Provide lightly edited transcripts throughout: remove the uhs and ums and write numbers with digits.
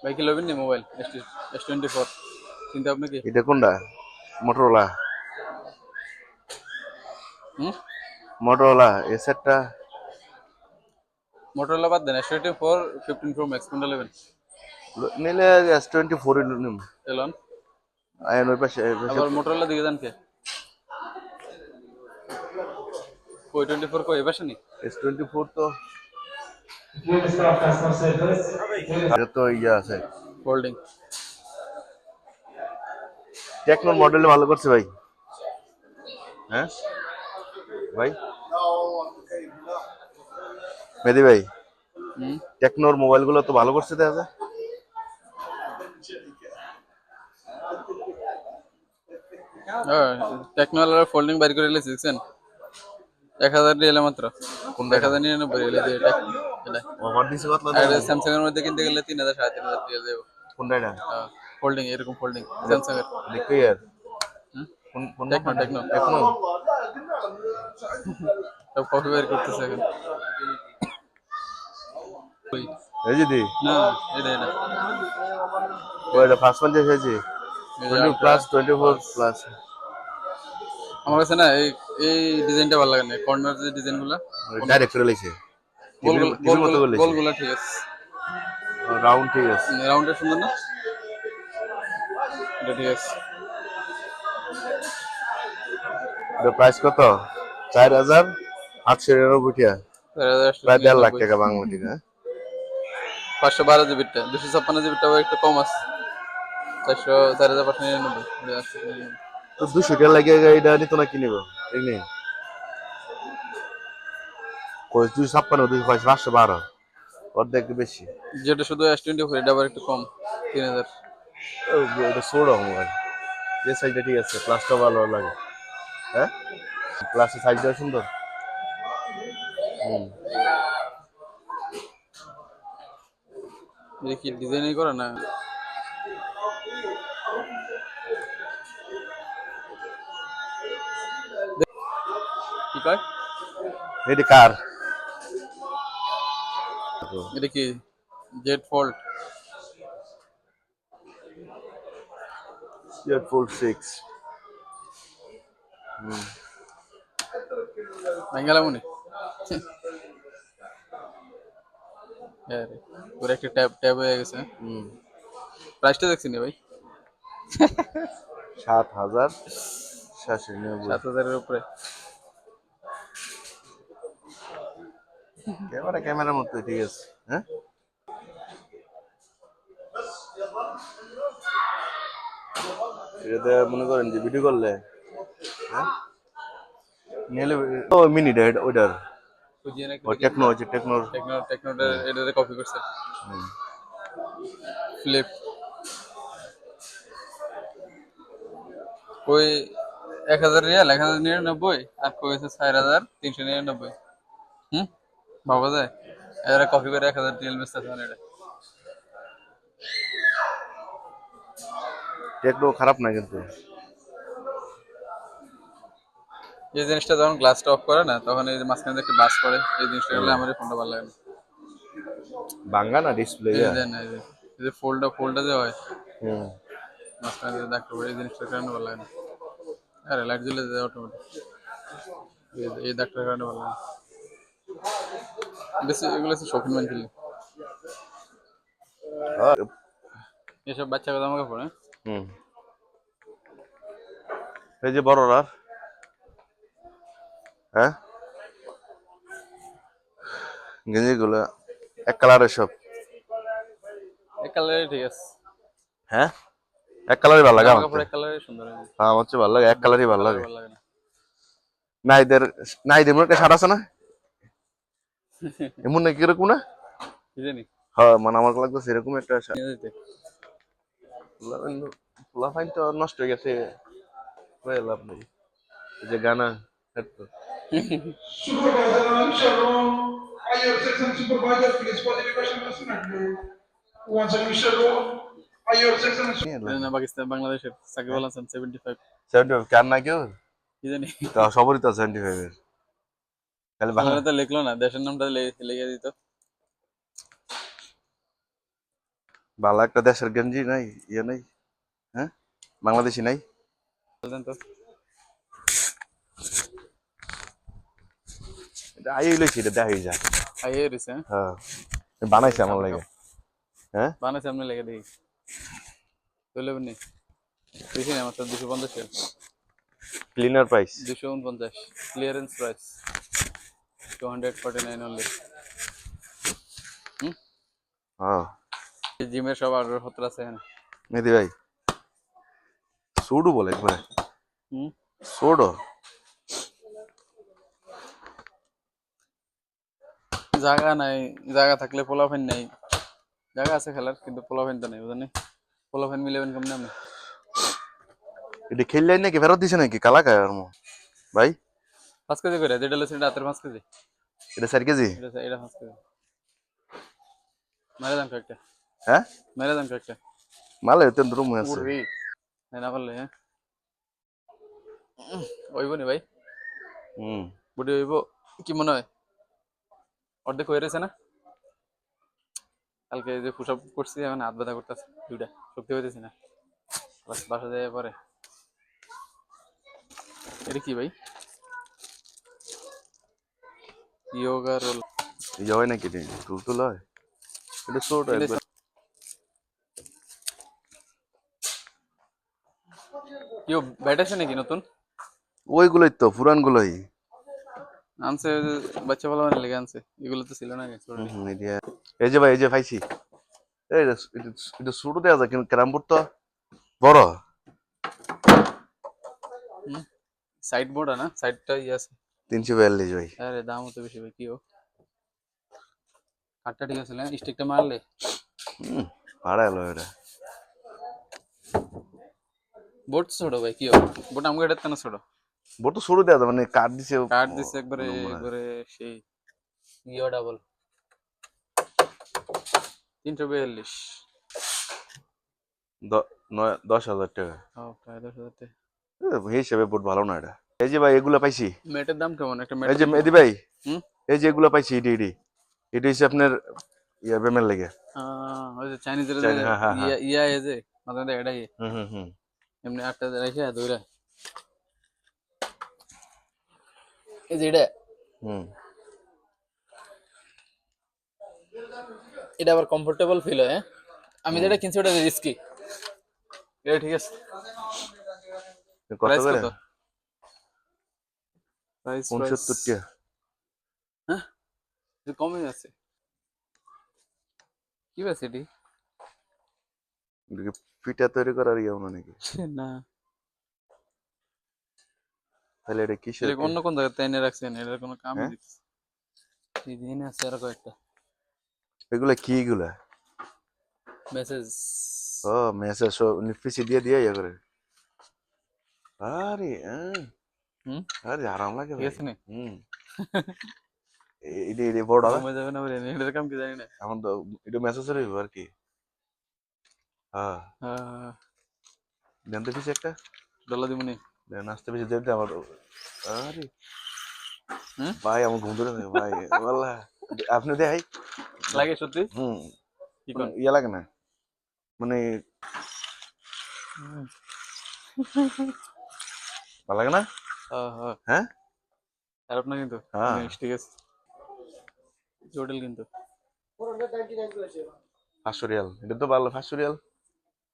ভাই কি লবেন নি মোবাইল S24 চিন্তা আপনি কি এটা কোনটা? মোটরোলা। হুম মোটরোলা এই সেটটা মোটরোলা বাদ দেন S24 15 Pro Max কোনটা নেবেন নিলে S24 নিম। এলন আয়ন ওই পাশে আবার মোটরোলা দিকে যান কে কই 24 কই এবার শুনি S24 তো Will start customer service. এটা তো ইয়া আছে। হোল্ডিং টেকনোর মডেল ভালো করছে ভাই। হ্যাঁ ভাই, মেহেদি ভাই, হুম টেকনোর মোবাইলগুলো তো ভালো করছে দেখা যায়। টেকনোলজির ফোল্ডিং বাইর করে রেখেছি দেখছেন 1000 রিয়াল মাত্র কোনটা এটা? 1099 রিয়াল দিয়ে এটা অফার দিছে কত আর দেন? স্যামসাং এর মধ্যে কিনতে গেলে 3000 3500 রিয়াল দেব কোনটা এটা? ফোল্ডিং এরকম ফোল্ডিং স্যামসাং এর দেখো ইয়ার হুম কোন টেকনো কোম্পানি? Techno techno. সব কপি বের করতেছে এখন ওই এই যে দি না এটা ওইটা ফার্স্ট ওয়ান যে হয়েছে এই যে 20 আলট্রা প্লাস 24 প্লাস প্লাস। আমার কাছে না এই এই ডিজাইনটা ভালো লাগে না কর্নার যে ডিজাইনগুলো ডাইরেক্ট করে লাইছে, গোল টিভির গোল গোল টিভির মতো গোল করে লাইছে। গোলগুলো ঠিক আছে রাউন্ড ঠিক আছে। রাউন্ডটা সুন্দর না এটা ঠিক আছে এটা প্রাইস কত? 4899 টাকা, প্রায় 1.5 লাখ টাকা বাংলা টাকা। 512 জিবিটা 256 জিবিটা একটু কম আছে 4599 তো 200 টাকা লাগে এটা নিত না কিনিব ঠিক নেই? কই 256 512 অর্ধেক বেশি। যেটা শুধু S24 এটা আবার একটু কম 3000 এটা ছোট মোবাইল, এই সাইজটা ঠিক আছে, প্লাসটা ভালো লাগে। হ্যাঁ, প্লাসের সাইজটা সুন্দর। হুম, দেখি ডিজাইনই করে না কি কয় এটি কার? এটা কি জেড ফল্ট ইয়ারফোন 6। বাঙ্গালা মনে হ্যাঁ রে পুরো একটা ট্যাব ট্যাব হয়ে গেছে হুম, প্রাইসটা দেখছি না ভাই 7799। 7000 এর উপরে ক্যামেরার মতো ঠিক আছে। হ্যাঁ, এটাতে মনে করেন যে ভিডিও করলে, হ্যাঁ, নিলে ও মিনি ডেড ওইটার, খুঁজিয়ে নাকি ওই দেখি টেকনো হচ্ছে টেকনোর। টেকনোটা এটাতে কপি করছে ফ্লিপ কই 1000 রিয়াল 1099 আর কই আছে 4399 হুম ভাবা যায় এরা কপি করে 1000 রিয়াল বেচতেছে মানে এটা টেকনো খারাপ না কিন্তু। এই জিনিসটা যখন গ্লাসটা অফ করে না তখন এই যে মাঝখানে যে একটা বাস পড়ে এই জিনিসটা হলে আমার এই ফোনটা ভালো লাগে না বাঙ্গা না ডিসপ্লে এই ইয়া। যে না এই যে ফোল্ডটা যে হয় হুম, মাঝখানে যে দাগটা পড়ে এই জিনিসটার কারণে ভালো লাগে না আরে লাইট জ্বলে যায় অটোমেটিক এই দাগটার কারণে ভালো লাগে না বেশি এগুলো হচ্ছে শৌখিন মান খেলে আর এসব বাচ্চা কথা আমাকে পড়ে হুম, এই যে বড়রা, হ্যাঁ, গেঞ্জি গুলা এক কালারের সব। এক কালারে ঠিক আছে হ্যাঁ, এক কালারই ভালো লাগে জামা আমার তো। কাপড় এক কালারে সুন্দর হয় হ্যাঁ, আমার চেয়ে ভালো লাগে, এক কালারই ভালো কালার লাগে। ভালো লাগে না নাইদের নাইদের মনে একটা শার্ট আছে না, এমন নাকি এরকম না? কি জানি হ্যাঁ, মানে আমার লাগতেছে এরকম একটা শার্ট। নিয়ে যেতে পোলাপাইন তো নষ্ট হয়ে গেছে, হয়ে লাভ নেই। এই যে গানা headphone. Supervisor, Shalom. Are your section supervisor? Please call the question question. Once again, Shalom. Are your section না পাকিস্তান বাংলাদেশের সাকিব আল হাসান 75 75 কার না কেউ? কি জানি তা সবারই তো 75 এর, খালি বাংলা। বাংলাতে তো লিখলো না দেশের নামটা লিখে দিত ভালো একটা দেশের গেঞ্জি নাই, ইয়ে নাই, হ্যাঁ, বাংলাদেশি নাই। বলতেন তো। এটা আই লইছি, এটা দেখাই যায়। আইয়ে রয়েছে, হ্যাঁ। হ্যাঁ, বানাইছে আমার কাপড় লাগে। কাপড় হ্যাঁ, বানাইছে আপনি লেগে দেখি চলে বনি বেশি না মাত্র 250 টাকা। Cleaner price. 249 clearance price 249 only. হ্যাঁ, জিমের সব অর্ডার পত্র আছে এখানে। মেহেদি ভাই সুডু বলে একবারে, হুম সুডো। জায়গা নাই, জায়গা থাকলে পোলাফাইন নাই, জায়গা আছে খেলার কিন্তু পোলাফাইন তো নাই বুঝলেন, পোলাফাইন মিলেবেন কেমনে আপনি? এটা খেললেন নাকি, ফেরত দিছে নাকি কালা কায় ভাই? 5 কেজি করে যেটা লেছে এটা হাতের 5 কেজি। এটা 4 কেজি? এটা 5 কেজি মেরে দাম কয়েকটা, হ্যাঁ, মেরে দাম কয়েকটা। মালে তেন রুম আছে। উড়বি না পারলে, হ্যাঁ ওইব নি ভাই, হুম, বুড়ি হইব কি মনে হয়? অর্ধেক হয়ে রয়েছে না? কালকে যে পুশ আপ করছি এখন হাত ব্যথা করতেছে দুইটা, শক্তি হইতেছি না। বাসা যায় পরে। এটা কি ভাই? Yoga roll. এই হয় নাকি রে, টুল টুল হয়। এটা সুড একবার। ইয়ো ব্যাট আছে নাকি নতুন? ওইগুলোই তো পুরান গুলোই। আনছে ওই যে বাচ্চা বলা মানে লেগে আনছে, এগুলো তো ছিল না আগে হুম ছোটটি। হুম, এই যে ভাই, এই যে পাইছি। এই এটা সুডো দেওয়া যায় কিন্তু ক্যারাম বোর্ড তো বড়। সাইড বোর্ড না, সাইডটা ইয়ে আছে। 342 ভাই। আরে দামও তো বেশি ভাই, কি ও কাঠটা ঠিক আছে না, স্টিকটা মারলে। হুম, ভাড়া এলো এটা। বোর্ড ছোট ভাই, কি ও বোর্ড আমাকে এটা না ছোট। বোর্ড তো সুডো দেওয়া যায়, মানে কাঠ দিছে কাঠ দিছে একবারে মনে হয়। একবারে সেই ইয়ে ডাবল 342। 10,000 টাকা। ও প্রায় 10,000 টাকা। এই হিসেবে বোর্ড ভালো না এটা। এই যে ভাই এগুলা পাইছি। ম্যাটের দাম কেমন একটা এই ম্যাটের যে দাম মেহেদি কেমন? ভাই, হুম এই যে এগুলা পাইছি, ইডি এটা হচ্ছে আপনার ইয়া বেমের লেগে। ওই যে চাইনিজের যে হ্যাঁ হ্যাঁ হ্যাঁ। ইয়া ইয়া এ যে মাঝে মাঝে এটাই হুম হুম হুম এমনি আটটা রেখে দৌড়া এই যে এটা, হুম। এটা আবার কমফোর্টেবল ফিল হয়, হ্যাঁ? আমি হুম। যেটা কিনছি ওটা রিস্কি। এটা ঠিক আছে। কত প্রাইস করে? কত? প্রাইস প্রাইস 69 টাকা। হ্যাঁ একটু কমই আছে। কি আছে এটি? এদিকে পিঠা তৈরি করার ইয়ে মনে নাকি? না তাহলে এটা কিসের? এটা অন্য কোন জায়গায় এনে রাখছেন, এটার কোনো কামই হ্যাঁ, দিচ্ছে। এই দিন আছে আর কয়েকটা এগুলা কি এগুলা? মেসেজ। ও মেসেজ সব পিসি দিয়ে দিয়ে ইয়ে করে। আরে হুম আরে আরাম লাগে ঠিক ভাই। আছে নি? হুম। এটা বড় না? ঘুমে যাবে না বলে এটার কাম কি জানি না। এখন তো এটা মেসেজ এর আর কি। হ্যাঁ, দেন তো পিছে একটা। ডলা দিমুনি। দেন আসতে পিছে দেন তো আমার। আরে হুম ভাই আমার ঘুম ধরে থাকে ভাই, ওয়াল্লাহ। আপনি দেখাই। লাগে সত্যি? হুম, কি মানে কোন? ইয়ে লাগে না, মানে ভালো লাগে না। হ্যাঁ হ্যাঁ হ্যাঁ খারাপ না কিন্তু হ্যাঁ। জিনিস ঠিক আছে, জটিল কিন্তু। 500 রিয়াল, এটা তো ভালো। 500 রিয়াল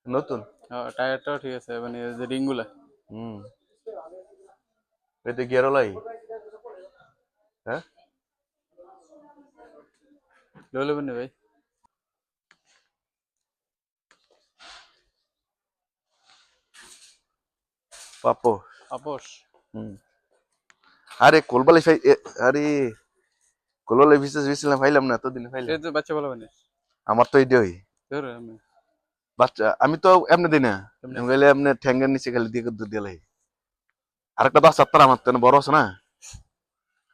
নতুন। টায়ারটাও ঠিক আছে মানে এই যে রিং গুলা। হুম, এতে গিয়ারলাই। হ্যাঁ, লয়ে নেবেন নি ভাই? পাপো। আপোষ। হুম। আরে কোলবালি আরে কোলবালি বিশেষ বিছিলাম, ফাইলাম না এতদিনে সে ফাইলাম। তো বাচ্চা বলা মানে আমার তো এইটাই ধর আমি বাচ্চা, আমি তো এমনি দিই না। কেমনে আমি গেলে এমনি ঠ্যাঙ্গের নিচে খালি দিয়ে দুধ দিয়ে লাই। আরেকটা 10 7 আমার তো বড় আছে না,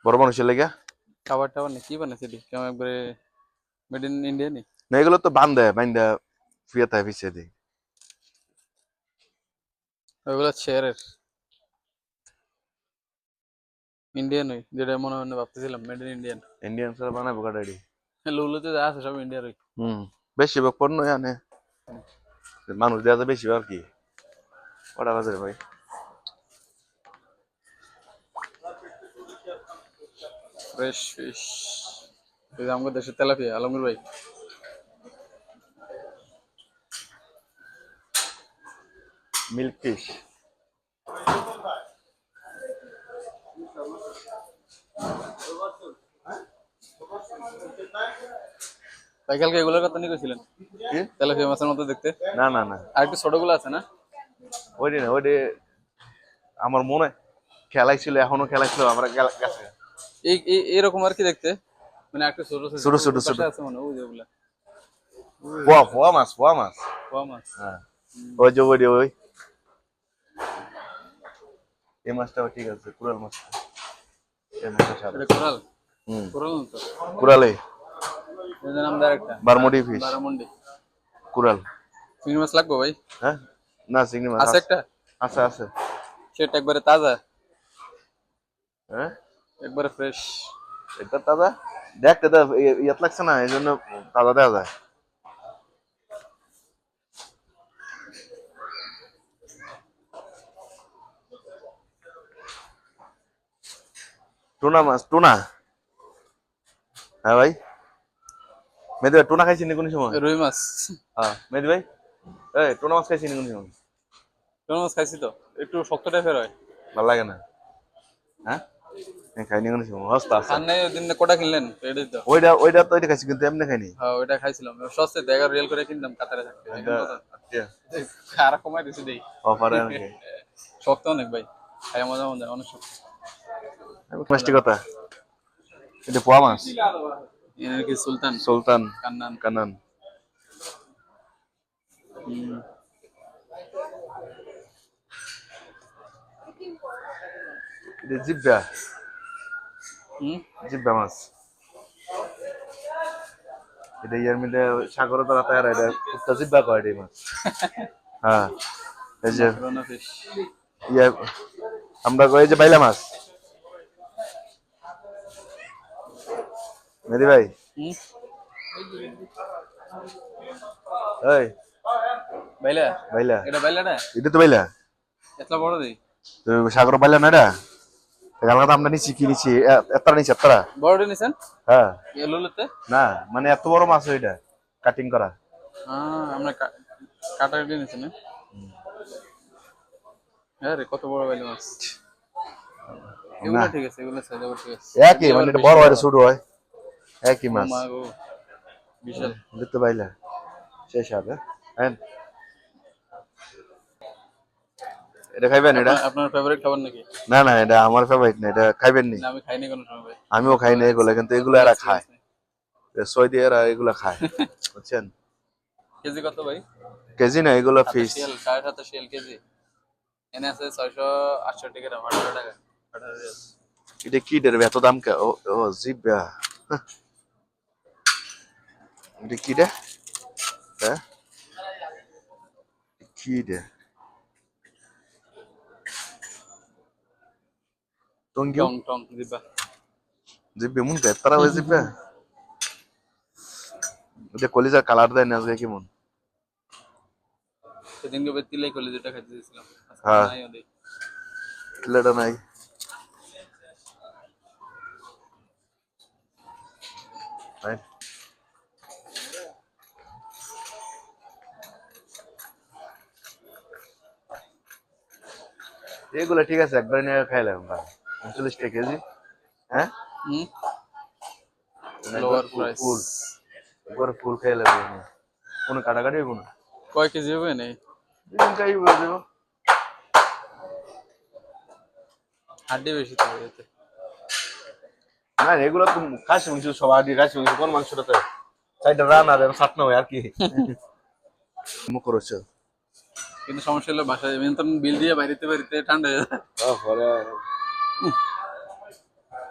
বড় মানুষের লেগে। খাবার টাবার না কি বানাইছে দি কেমন একবারে মেড ইন ইন্ডিয়া নি? না এগুলো তো বান্ধা ফিয়ে থাকে পিছিয়ে দিই। ওইগুলা শেয়ারের ইন্ডিয়ান ওই যেটা মনে মনে ভাবতেছিলাম made in Indian. Indian sir বানাবো গাড়ি। লুলুতে যা আছে সব ইন্ডিয়ার ওই। হুম, বেশিরভাগ পণ্য আনে। মানুষ দেওয়া যাবে বেশি আর কি কটা বাজে রে ভাই ফ্রেশ ফিশ, এই যে আমাদের দেশের তেলাপিয়া আলমগীর ভাই। মিল্ক ফিশ ভাই কালকে এগুলোর কথা নিয়ে গেছিলেন, কি তেলাপিয়া মাছের মতো দেখতে। না না না আর একটু ছোটগুলো আছে না? ওইটি না ওইটি আমার মনে খেলাইছিল এখনো খেলাইছিল আমরা গেছে এরকম আর কি দেখতে, মানে একটা ছোট ছোট ছোট ওই ছোট পাশে আছে মনে হয়, ওই যে ওগুলা পোয়া মাছ পোয়া মাছ পোয়া মাছ। হ্যাঁ ওই যে ওই এই মাছটাও ঠিক আছে কুরাল মাছ এই মাছটা সাদা এটা কোরাল, হুম কোরাল না তো, কুরালে এটার নাম দেয় একটা বারমুডি ফিশ বারামুন্ডি। কুরাল চিংড়ি মাছ লাগবে ভাই? হ্যাঁ না চিংড়ি মাছ আছে একটা, আছে আছে সেটা একবারে তাজা, হ্যাঁ একবারে ফ্রেশ। এটা তাজা দেখতে তো ইয়াত লাগছে না এই জন্য তাজা দেওয়া যায় টুনা মাছ টুনা হ্যাঁ ভাই মেহেদি ভাই টুনা খাইছি নি কোন সময় রুই মাছ, হ্যাঁ মেহেদি ভাই এই টুনা মাছ খাইছি নি কোন সময় রুই মাছ খাইছি তো, একটু শক্ত টাইপের হয়। ভালো লাগে না হ্যাঁ খাইনি কোন সময় হস্তা আছে আর নাই ওই দিন কোটা কিনলেন এটাই তো। ওইটা তো খাইছি কিন্তু এমনি খাইনি হ্যাঁ ওইটা খাইছিলাম সস্তে, 11 রিয়াল করে কিনতাম কাতারে থাকতে। আর কমাই দিছি দেই, অফারে আমাকে শক্ত অনেক ভাই, খাই মজা মজা অনেক শক্ত। মাছটি কথা এটা পোয়া মাছ এর কি সুলতান সুলতান কান্নান। কানান এটা জিব্বা হুম জিব্বা মাছ এটা ইয়ার মধ্যে সাগর তারা তৈরি এটা কুত্তা জিব্বা কয় এটা মাছ হ্যাঁ এই যে রোনা ফিশ। ইয়া আমরা কই যে বাইলা মাছ মেহেদি ভাই হুম এই বাইলা, বাইলা এটা বাইলা না, এটা তো বাইলা এতলা বড় দেই, তো সাগর বাইলা না এটা কালকে আমরা নিচ্ছি কি নিচ্ছি এতটা নিচ্ছি এতটা বড় নিছেন হ্যাঁ এলুলুতে। না মানে এত বড় মাছ ওইটা কাটিং করা আমরা কাটা দিয়ে নিছি না। হ্যাঁ রে কত বড় বাইলা মাছ, এগুলো ঠিক আছে, এগুলো সাইজ আবার ঠিক আছে। একই মানে এটা বড় হয় ছোট হয় একই মাছ মা গো বিশাল। দেখতে পাইলা শেষ হবে হ্যাঁ এটা খাইবেন এটা আপনার ফেভারিট খাবার নাকি? না না এটা আমার ফেভারিট না এটা খাইবেন নি না আমি খাইনি কোনো সময় ভাই। আমিও খাই না এগুলা কিন্তু এগুলো এরা খায় সৌদি এরা এগুলা খায় বুঝছেন কেজি কত ভাই? কেজি না এগুলো ফিশ শিয়াল 7.5 শিয়াল কেজি, এনে আছে 668 গ্রাম, 18 টাকা 18 রিয়াল। এটা কি রে এত দাম কে ও ও জিব্বা এটা কি রে হ্যাঁ কি রে টঙ্গিও টং টং দিবা। জিব্বে মন কে তারা হয়ে জিব্বা এটা কলিজার কালার দেয় না আজকে কেমন সেদিনকে ভাই তিলাই করলে যেটা খাইতে দিয়েছিলাম, আজকে হ্যাঁ। নাই ওদের। লেডা নাই right? এগুলো ঠিক আছে একবার নিয়ে খাইলাম ভাই 39 টাকা কেজি হ্যাঁ হুম লোয়ার প্রাইস। ফুল একবার ফুল খাইলাম কোনো কাটাকাটি হইব না কয় কেজি হবে নেই? দিন খাই বলে দেব হাড্ডি বেশি তো এতে। না এগুলো তো খাসি মাংস সব আগে খাসি মাংস কোন মাংসটা তো সাইডে রান আর সাত না হয় আর কি মুখ করেছে কিন্তু সমস্যা হলো বাসায় নিয়ন্ত্রণ বিল দিয়ে বাইরেতে বাইরেতে ঠান্ডা হয়ে যায়। পরে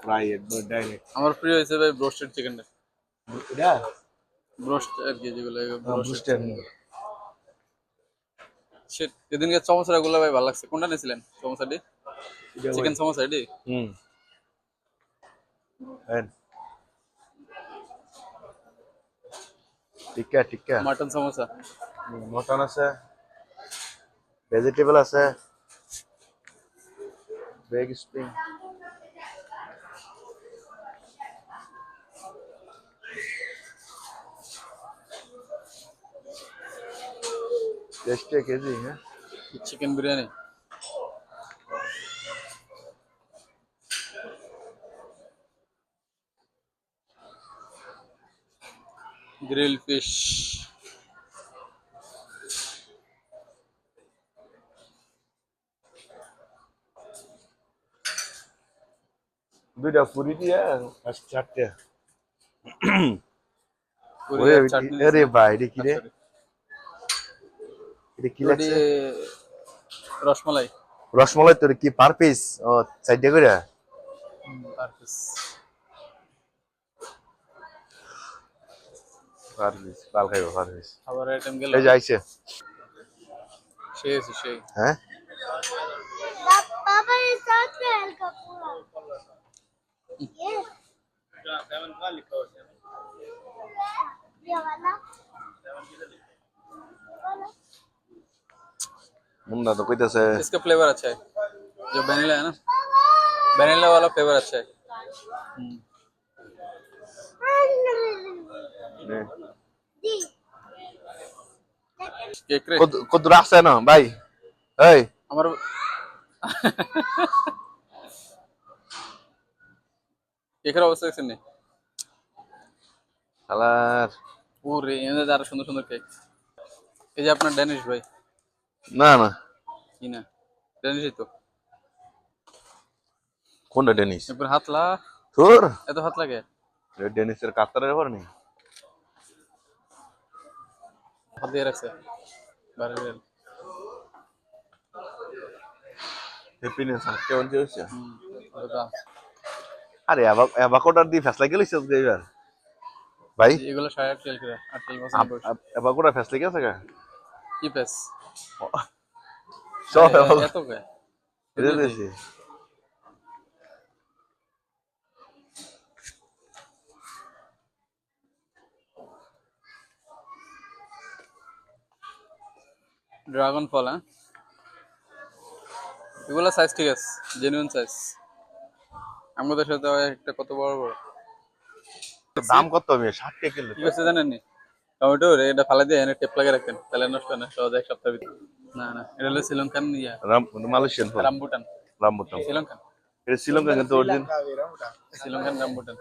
প্রায় একবার ডাইরেক্ট আমার প্রিয় হয়েছে ভাই ব্রোস্টেড চিকেনটা, এটা ব্রোস্ট আর কি যেগুলো বুস্টার সেদিনকে সমোসা গুলো ভাই ভালো লাগছে। কোনটা নিয়েছিলেন সমোসাটি? চিকেন সমোসা এটি? হুম টিক্কা টিক্কা মাটন সমোসা? মটন আছে, ভেজিটেবল আছে, বেগ স্প্রিং। টেস্টি কেজি, হ্যাঁ। চিকেন বিরিয়ানি। Grill fish. দুইটা পুরি দিয়ে চারটে। পুরি ওরে আর চাটনি আরে দিছে। ভাই এটা কি রে? সরি, এটা কি ওটি লাগছে? রসমালাই। রসমালাই তোর কি পার পিস? ও চারটে করে? Per piece. পার পিস, পাল খাইবো পার পিস। খাবার আইটেম গেল। এই যে আইছে। সেই আছে সেই। হ্যাঁ? पापा ये साथ में हल्का पूरा ये ये वाला वाला মুন্না তো কইতাছে इसका फ्लेवर अच्छा है, जो वनीला है ना, वनीला वाला फ्लेवर अच्छा है। নে। दी केक रे কত রাখছে না ভাই? এই আমার কেকের অবস্থা দেখছেন নি? শালার ওরে এনে আরো সুন্দর সুন্দর কেক। এই যে আপনার ড্যানিশ ভাই। না না কি না, ড্যানিশই তো। কোনটা ডেনিস? এরপর হাতলা, তোর এত হাত লাগে। ডেনিসের কাতারের ব্যাপার নেই। হাত দিয়ে রাখছে বাইরে বের। হ্যাপিনেস কেমন চলছে? ওটা আরে অ্যাভাকোডার দিয়ে ফেসলা গেলিস আজকে এবার ভাই? এগুলো 8.5 তেল করে 28% বয়স। অ্যাভাকোডার ফেসলা গেছে গা? কি পেস সব এত কে বুঝেছি। ড্রাগন ফল, হ্যাঁ এগুলো সাইজ ঠিক আছে, জেনুইন সাইজ। আমাদের সাথে একটা কত বড় বড়। দাম কত হবে? 60 টাকা কিলো। কি করছে জানেন নি? টমেটো এটা ফালা দিয়ে এনে টেপ লাগিয়ে রাখেন, তাহলে নষ্ট হয় না সহজে এক সপ্তাহের ভিতরে। না না, এটা হলো শ্রীলঙ্কান ইয়া, মালয়েশিয়ান ফল। রামবুটান। রামবুটান। শ্রীলঙ্কান, এটা শ্রীলঙ্কা কিন্তু origin Sri Lankan rambutan.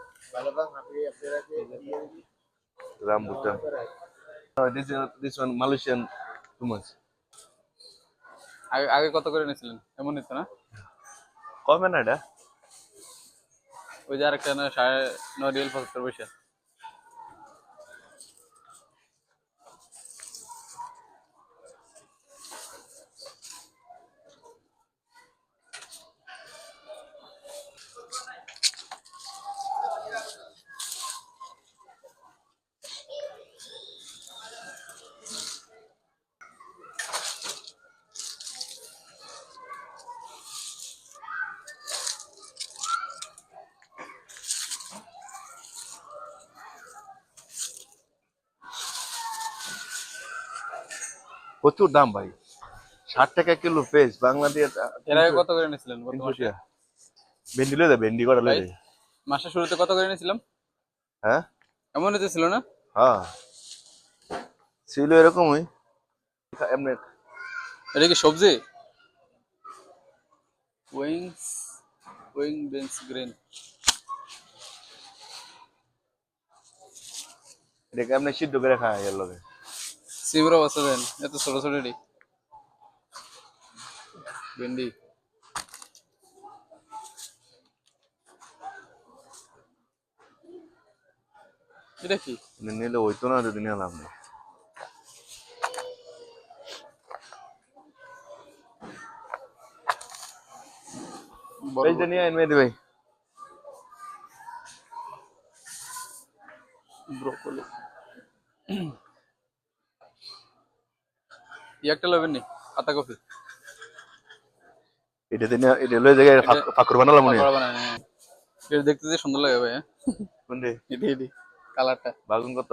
Rambutan. This one Malaysian too much. আগে আগে কত করে নিয়েছিলেন? এমন নিত না? কমে না এটা? ওই যে আরেকটা না 9.5 রিয়াল 75 পয়সা। প্রচুর দাম ভাই। 60 টাকা কিলো পেঁয়াজ বাংলাদেশ। এর আগে কত করে নিয়েছিলেন গত মাসে? ভেন্ডি লয়ে যা, ভেন্ডি করা ভাই লয়ে যা। মাসের শুরুতে কত করে নিয়েছিলাম? হ্যাঁ এমনই তো ছিল না? হ্যাঁ ছিল এরকমই এমনি। এটা কি সবজি? Wings, wing beans green. এটাকে এমনি সিদ্ধ করে খায় এর লগে। সিমরো আছে দেন, এত ছোট ছোট এটি। ভেন্ডি। এটা কি? নিলে হইতো না যদি নিলাম না। বড় এই যে নিয়ে আইন মেহেদি ভাই। ব্রোকলি। একটা লবেন নি পাতা কফি। এটাতে নিয়ে এটা লয়ে জায়গায় ফাকুর বানালাম মনে হয়। পাকোড়া বানায়, হ্যাঁ। এটা দেখতে যে সুন্দর লাগে ভাই, হ্যাঁ। কোনটি? এটি কালারটা। বাগুন কত?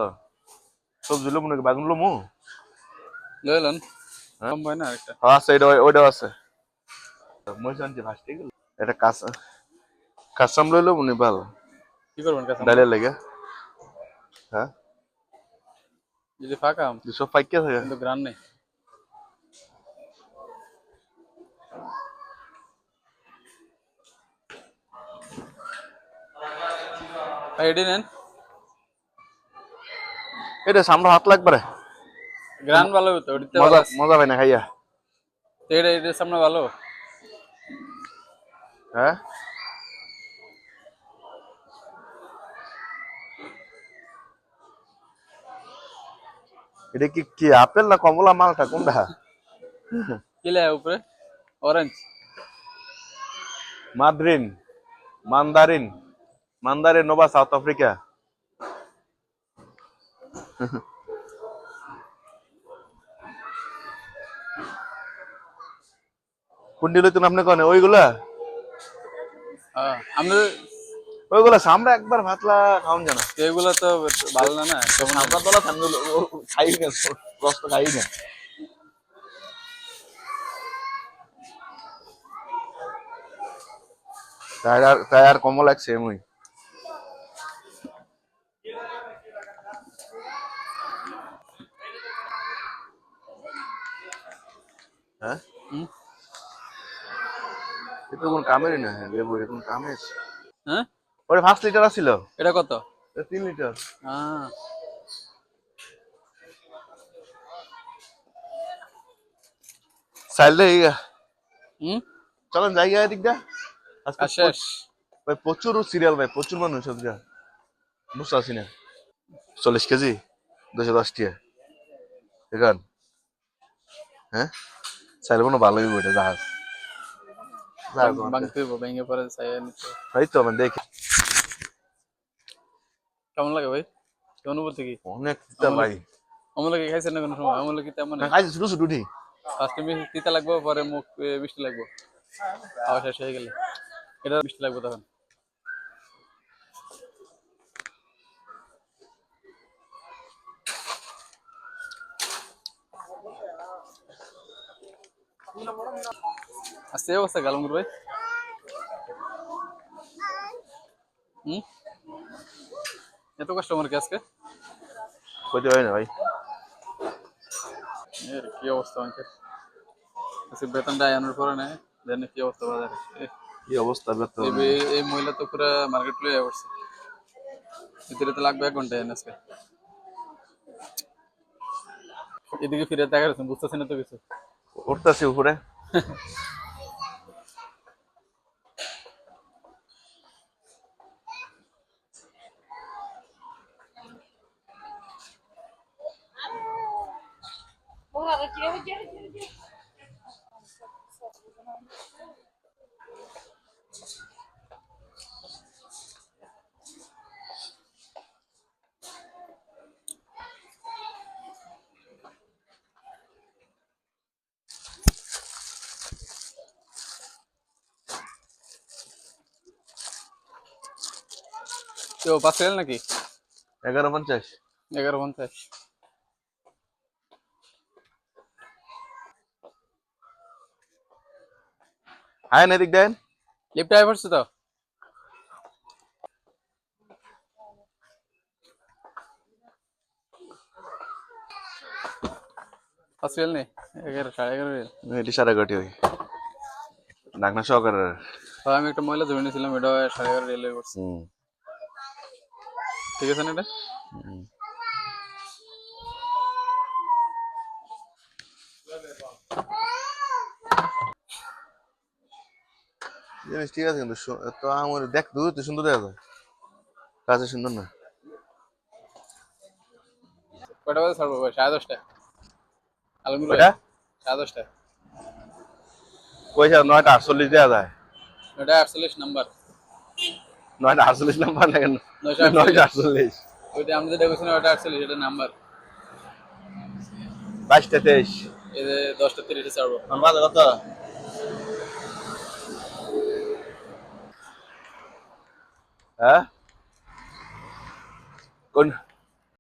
সবজি লো মনে বাগুন লো মু লইলেন হ্যাঁ? কম হয় না আরেকটা আছে ওইটাও আছে মই জানছি ভাসতে গেল এটা কাঁচাম লইলো মনে ভালো কি করবেন কাছে ডালের লেগে হ্যাঁ যদি ফাঁকা 205 কে থাকে কিন্তু গ্রান নেই ভাই এডি নেন এটা সামনে হাত লাগবে রে গ্রান ভালো হতো ওটিতে ভালো মজা আছে মজা হয় না খাইয়া এটা এটার সামনে ভালো হ্যাঁ এটা কি কি আপেল না কমলা মালটা কোনটা কি লেখা উপরে orange mandarin mandarin mandarin Nova South Africa কোনটি লইতেন আপনি কোনে ওইগুলা আমরা ওইগুলা সামনে একবার ভাতলা খাওন জানা এগুলো তো ভালো না না কেমন আমরা তোলা থাকলে খাই না রস তো খাই না টায়ার কমল এক সেম হই হ্যাঁ হুম? এটা কোন কামেরই না লেবু এটা কোন কামের হ্যাঁ ওরে 5 লিটার ছিল এটা কত 3 লিটার হ্যাঁ চাইলে হুম চলেন জায়গা এদিক দা আজকে শেষ ভাই প্রচুর সিরিয়াল ভাই প্রচুর মানুষ আজকে বুঝতে পারছি না 40 কেজি 210 টিয়া এখন হ্যাঁ চাইলে কোনো ভালোই বইটা জাহাজ ভাঙতে হইব ভেঙে পরে চাই নিতে এই তো মানে দেখি কেমন লাগে ভাই কি অনুভূতি কি অনেক তিতা ভাই অমূল্য কি খাইছেন না কোনো সময় অমূল্য কি তেমন না খাইছি শুধু শুধু ঠিক ফার্স্টে তিতা লাগবো পরে মুখ মিষ্টি লাগবো খাওয়া শেষ হয়ে গেলে এটা মিষ্টি লাগবে তখন আজকে এই অবস্থা গালমুর ভাই হুম এত কাস্টমার কি আজকে কইতে হয় না ভাই এর কি অবস্থা অঙ্কের আজকে বেতনটা আনার পরে নেয় দেন কি অবস্থা বাজারে কি অবস্থা বেতন এই মহিলা তো পুরো মার্কেট লয়ে পড়ছে ভিতরে তো লাগবে 1 ঘন্টা আজকে এদিকে ফিরে দেখা যাচ্ছে বুঝতেছেন না তো কিছু উঠতেছি উপরে কেউ পাচ্ছিলেন নাকি 11:50 11:50 আয় না এদিক দেন লিফট আই পড়ছে তো পাচ্ছিলেন নি 11 11:30 এটি সারা গটি হই ডাকনা সহকারে আমি একটা মহিলা ধরে নিয়েছিলাম এটা 11:30 রেলওয়ে করছে ঠিক আছে না এটা জিনিস ঠিক আছে কিন্তু তো আমার দেখ দূর তো সুন্দর দেখা যায় কাছে সুন্দর না কয়টা বাজে ছাড়বো ভাই 10:30 আলমগীর ওটা 10:30 পয়সা 9:48 দেওয়া যায় এটা 48 নাম্বার 9:48 নাম্বার না কেন 9:48 ওইটা আমরা যেটা কইছিলাম ওটা 48 এটা নাম্বার 22:23 এই যে 10:30 ছাড়বো আমার কত হ্যাঁ কোন